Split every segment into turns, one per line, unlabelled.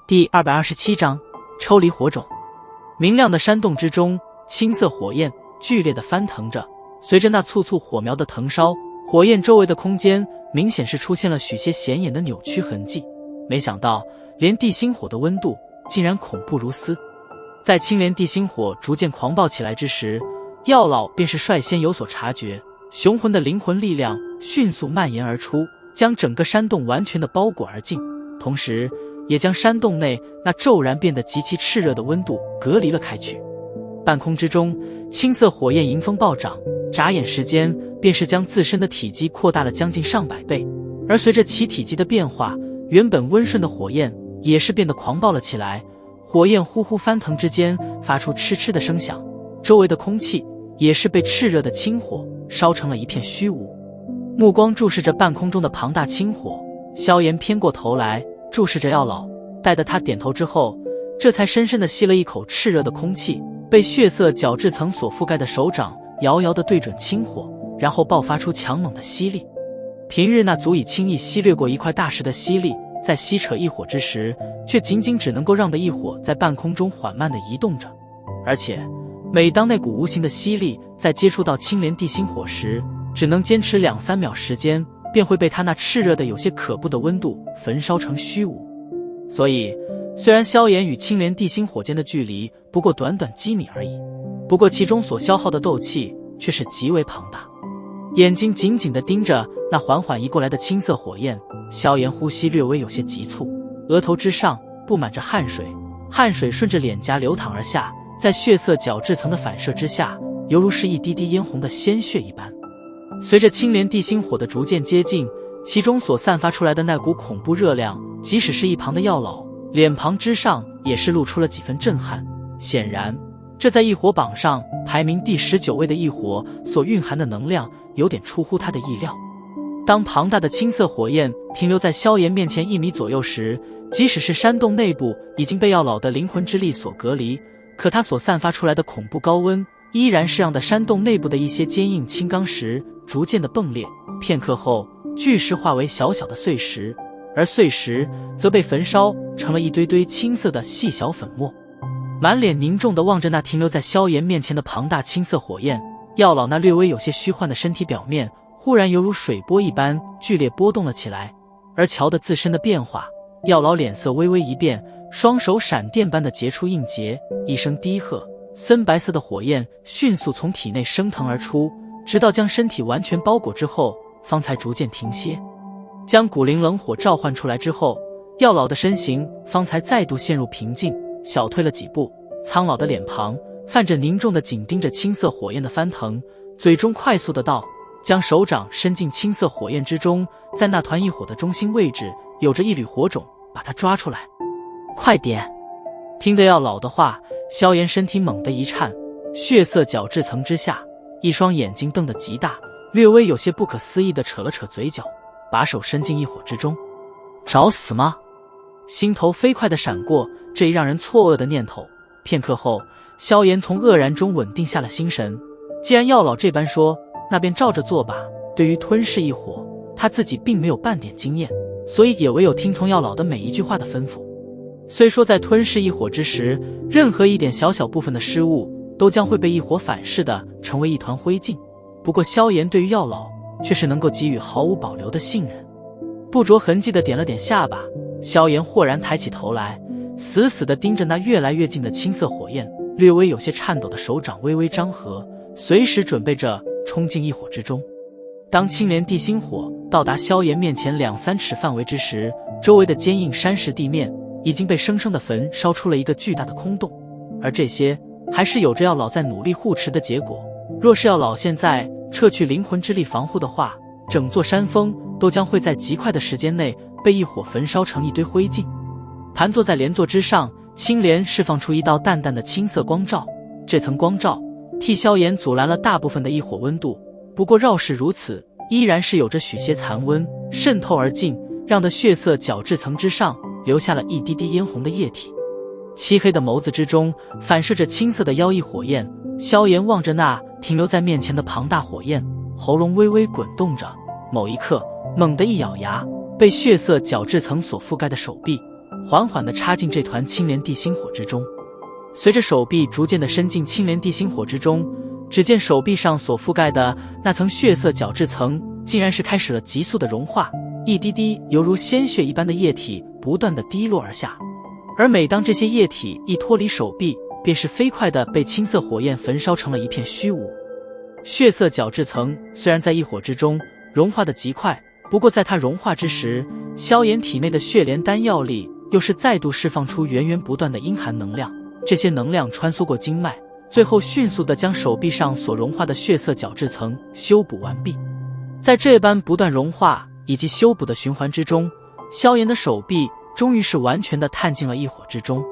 第227章抽离火种。明亮的山洞之中，青色火焰剧烈地翻腾着，随着那簇簇火苗的腾烧，火焰周围的空间明显是出现了许些显眼的扭曲痕迹。没想到连地心火的温度竟然恐怖如斯。在青莲地心火逐渐狂暴起来之时，药老便是率先有所察觉，雄浑的灵魂力量迅速蔓延而出，将整个山洞完全的包裹而尽，同时也将山洞内那骤然变得极其炽热的温度隔离了开去。半空之中，青色火焰迎风暴涨，眨眼时间便是将自身的体积扩大了将近上百倍。而随着其体积的变化，原本温顺的火焰也是变得狂暴了起来，火焰呼呼翻腾之间发出嗤嗤的声响，周围的空气也是被炽热的青火烧成了一片虚无。目光注视着半空中的庞大青火，萧炎偏过头来注视着药老，待得他点头之后，这才深深地吸了一口炽热的空气，被血色角质层所覆盖的手掌遥遥地对准青火，然后爆发出强猛的吸力。平日那足以轻易吸掠过一块大石的吸力，在吸扯异火之时，却仅仅只能够让的异火在半空中缓慢地移动着。而且每当那股无形的吸力在接触到青莲地心火时，只能坚持2-3秒时间，便会被它那炽热的有些可怖的温度焚烧成虚无。所以虽然萧炎与青莲地心火间的距离不过短短几米而已，不过其中所消耗的斗气却是极为庞大。眼睛紧紧地盯着那缓缓移过来的青色火焰，萧炎呼吸略微有些急促，额头之上布满着汗水，汗水顺着脸颊流淌而下，在血色角质层的反射之下，犹如是一滴滴嫣红的鲜血一般。随着青莲地心火的逐渐接近，其中所散发出来的那股恐怖热量，即使是一旁的药老脸庞之上也是露出了几分震撼。显然这在异火榜上排名第19位的异火所蕴含的能量有点出乎他的意料。当庞大的青色火焰停留在萧炎面前1米左右时，即使是山洞内部已经被药老的灵魂之力所隔离，可他所散发出来的恐怖高温依然是让的山洞内部的一些坚硬青钢石逐渐的崩裂，片刻后巨石化为小小的碎石，而碎石则被焚烧成了一堆堆青色的细小粉末。满脸凝重地望着那停留在萧炎面前的庞大青色火焰，药老那略微有些虚幻的身体表面忽然犹如水波一般剧烈波动了起来。而瞧得自身的变化，药老脸色微微一变，双手闪电般的结出印结，一声低喝，森白色的火焰迅速从体内升腾而出，直到将身体完全包裹之后方才逐渐停歇。将古灵冷火召唤出来之后，药老的身形方才再度陷入平静，小退了几步，苍老的脸庞泛着凝重的紧盯着青色火焰的翻腾，嘴中快速的道，将手掌伸进青色火焰之中，在那团异火的中心位置有着一缕火种，把它抓出来。快点！听得药老的话，萧炎身体猛地一颤，血色角质层之下，一双眼睛瞪得极大，略微有些不可思议地扯了扯嘴角，把手伸进异火之中。找死吗？心头飞快地闪过这一让人错愕的念头。片刻后，萧炎从愕然中稳定下了心神。既然药老这般说，那便照着做吧。对于吞噬异火，他自己并没有半点经验，所以也唯有听从药老的每一句话的吩咐。虽说在吞噬异火之时，任何一点小小部分的失误都将会被异火反噬的成为一团灰烬，不过萧炎对于药老却是能够给予毫无保留的信任。不着痕迹地点了点下巴，萧炎豁然抬起头来，死死地盯着那越来越近的青色火焰，略微有些颤抖的手掌微微张合，随时准备着冲进异火之中。当青莲地心火到达萧炎面前2-3尺范围之时，周围的坚硬山石地面已经被生生的焚烧出了一个巨大的空洞，而这些还是有着药老在努力护持的结果。若是药老现在撤去灵魂之力防护的话，整座山峰都将会在极快的时间内被异火焚烧成一堆灰烬。盘坐在莲座之上，青莲释放出一道淡淡的青色光照，这层光照替萧炎阻拦了大部分的异火温度，不过绕是如此，依然是有着许些残温渗透而进，让的血色角质层之上留下了一滴滴嫣红的液体。漆黑的眸子之中反射着青色的妖异火焰，萧炎望着那停留在面前的庞大火焰，喉咙微微滚动着。某一刻，猛地一咬牙，被血色角质层所覆盖的手臂缓缓地插进这团青莲地心火之中。随着手臂逐渐地伸进青莲地心火之中，只见手臂上所覆盖的那层血色角质层竟然是开始了急速的融化，一滴滴犹如鲜血一般的液体不断地滴落而下。而每当这些液体一脱离手臂，便是飞快地被青色火焰焚烧成了一片虚无。血色角质层虽然在异火之中融化得极快，不过在它融化之时，萧炎体内的血莲丹药力又是再度释放出源源不断的阴寒能量，这些能量穿梭过经脉，最后迅速地将手臂上所融化的血色角质层修补完毕。在这般不断融化以及修补的循环之中，萧炎的手臂终于是完全地探进了异火之中。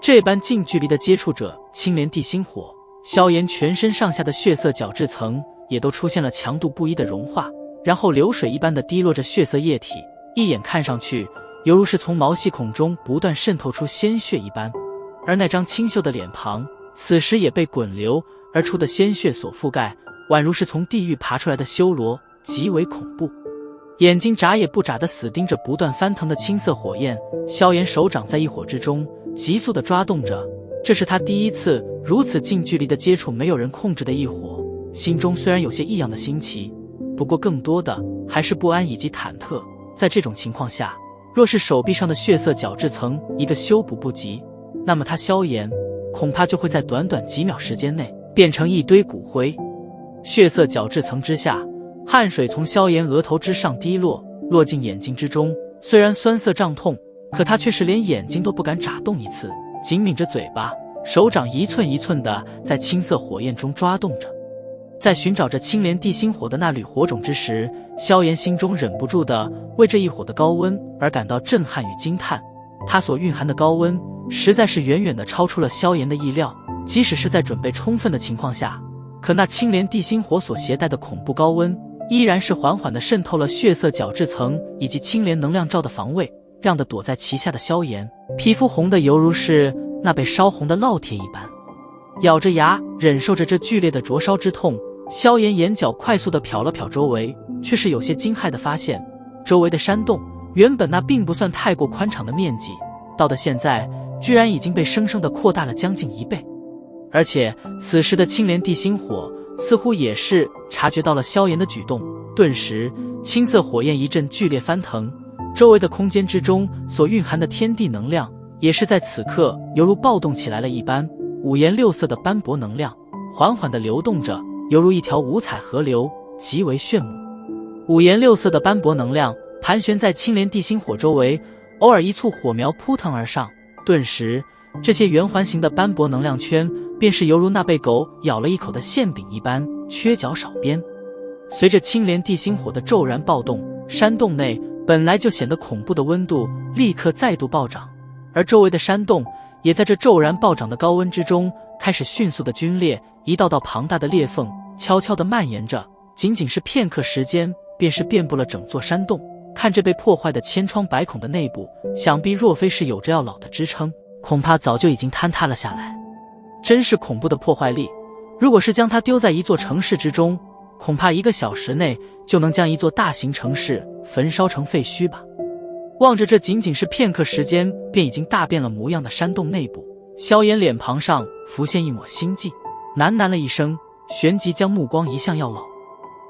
这般近距离的接触着青莲地心火，萧炎全身上下的血色角质层也都出现了强度不一的融化，然后流水一般的滴落着血色液体，一眼看上去犹如是从毛细孔中不断渗透出鲜血一般。而那张清秀的脸庞此时也被滚流而出的鲜血所覆盖，宛如是从地狱爬出来的修罗，极为恐怖。眼睛眨也不眨地死盯着不断翻腾的青色火焰，萧炎手掌在异火之中急速地抓动着，这是他第一次如此近距离的接触没有人控制的异火，心中虽然有些异样的新奇，不过更多的还是不安以及忐忑。在这种情况下，若是手臂上的血色角质层一个修补不及，那么他萧炎恐怕就会在短短几秒时间内变成一堆骨灰。血色角质层之下，汗水从萧炎额头之上滴落，落进眼睛之中，虽然酸涩胀痛，可他却是连眼睛都不敢眨动一次，紧抿着嘴巴，手掌一寸一寸地在青色火焰中抓动着。在寻找着青莲地心火的那缕火种之时，萧炎心中忍不住地为这一火的高温而感到震撼与惊叹。它所蕴含的高温实在是远远地超出了萧炎的意料，即使是在准备充分的情况下，可那青莲地心火所携带的恐怖高温依然是缓缓地渗透了血色角质层以及青莲能量罩的防卫，让得躲在其下的萧炎皮肤红得犹如是那被烧红的烙铁一般。咬着牙忍受着这剧烈的灼烧之痛，萧炎眼角快速地瞟了瞟周围，却是有些惊骇地发现，周围的山洞原本那并不算太过宽敞的面积，到的现在居然已经被生生地扩大了将近1倍。而且此时的青莲地心火似乎也是察觉到了萧炎的举动，顿时青色火焰一阵剧烈翻腾，周围的空间之中所蕴含的天地能量也是在此刻犹如暴动起来了一般，五颜六色的斑驳能量缓缓地流动着，犹如一条五彩河流，极为炫目。五颜六色的斑驳能量盘旋在青莲地心火周围，偶尔一簇火苗扑腾而上，顿时这些圆环形的斑驳能量圈便是犹如那被狗咬了一口的馅饼一般，缺角少边。随着青莲地心火的骤然暴动，山洞内本来就显得恐怖的温度立刻再度暴涨，而周围的山洞也在这骤然暴涨的高温之中开始迅速的皲裂，一道道庞大的裂缝悄悄地蔓延着，仅仅是片刻时间便是遍布了整座山洞。看这被破坏的千疮百孔的内部，想必若非是有着药老的支撑，恐怕早就已经坍塌了下来。真是恐怖的破坏力，如果是将它丢在一座城市之中，恐怕1个小时内就能将一座大型城市焚烧成废墟吧。望着这仅仅是片刻时间便已经大变了模样的山洞内部，萧炎脸庞上浮现一抹心悸，喃喃了一声，旋即将目光移向药老。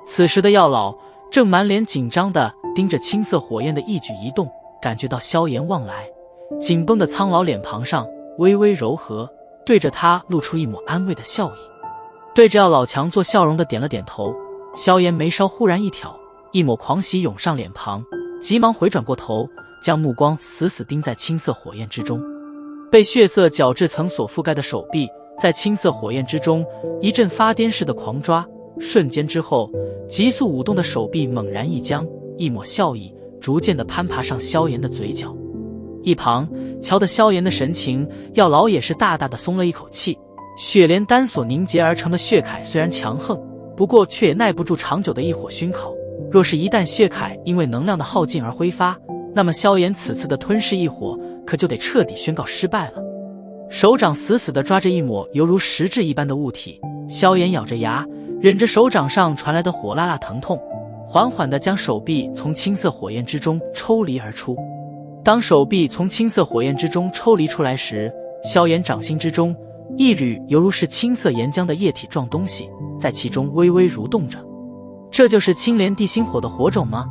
此时的药老正满脸紧张地盯着青色火焰的一举一动，感觉到萧炎望来，紧绷的苍老脸庞上微微柔和，对着他露出一抹安慰的笑意。对着药老强作笑容的点了点头，萧炎眉梢忽然一挑，一抹狂喜涌上脸庞，急忙回转过头，将目光死死盯在青色火焰之中。被血色角质层所覆盖的手臂在青色火焰之中一阵发癫似的狂抓，瞬间之后，急速舞动的手臂猛然一僵，一抹笑意逐渐地攀爬上萧炎的嘴角。一旁瞧得萧炎的神情，药老也是大大的松了一口气。血莲丹所凝结而成的血铠虽然强横，不过却也耐不住长久的一火熏烤，若是一旦血铠因为能量的耗尽而挥发，那么萧炎此次的吞噬异火可就得彻底宣告失败了。手掌死死地抓着一抹犹如实质一般的物体，萧炎咬着牙，忍着手掌上传来的火辣辣疼痛，缓缓地将手臂从青色火焰之中抽离而出。当手臂从青色火焰之中抽离出来时，萧炎掌心之中一缕犹如是青色岩浆的液体状东西在其中微微蠕动着。这就是青莲地心火的火种吗？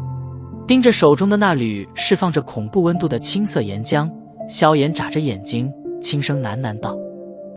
盯着手中的那缕释放着恐怖温度的青色岩浆，萧炎眨着眼睛轻声喃喃道。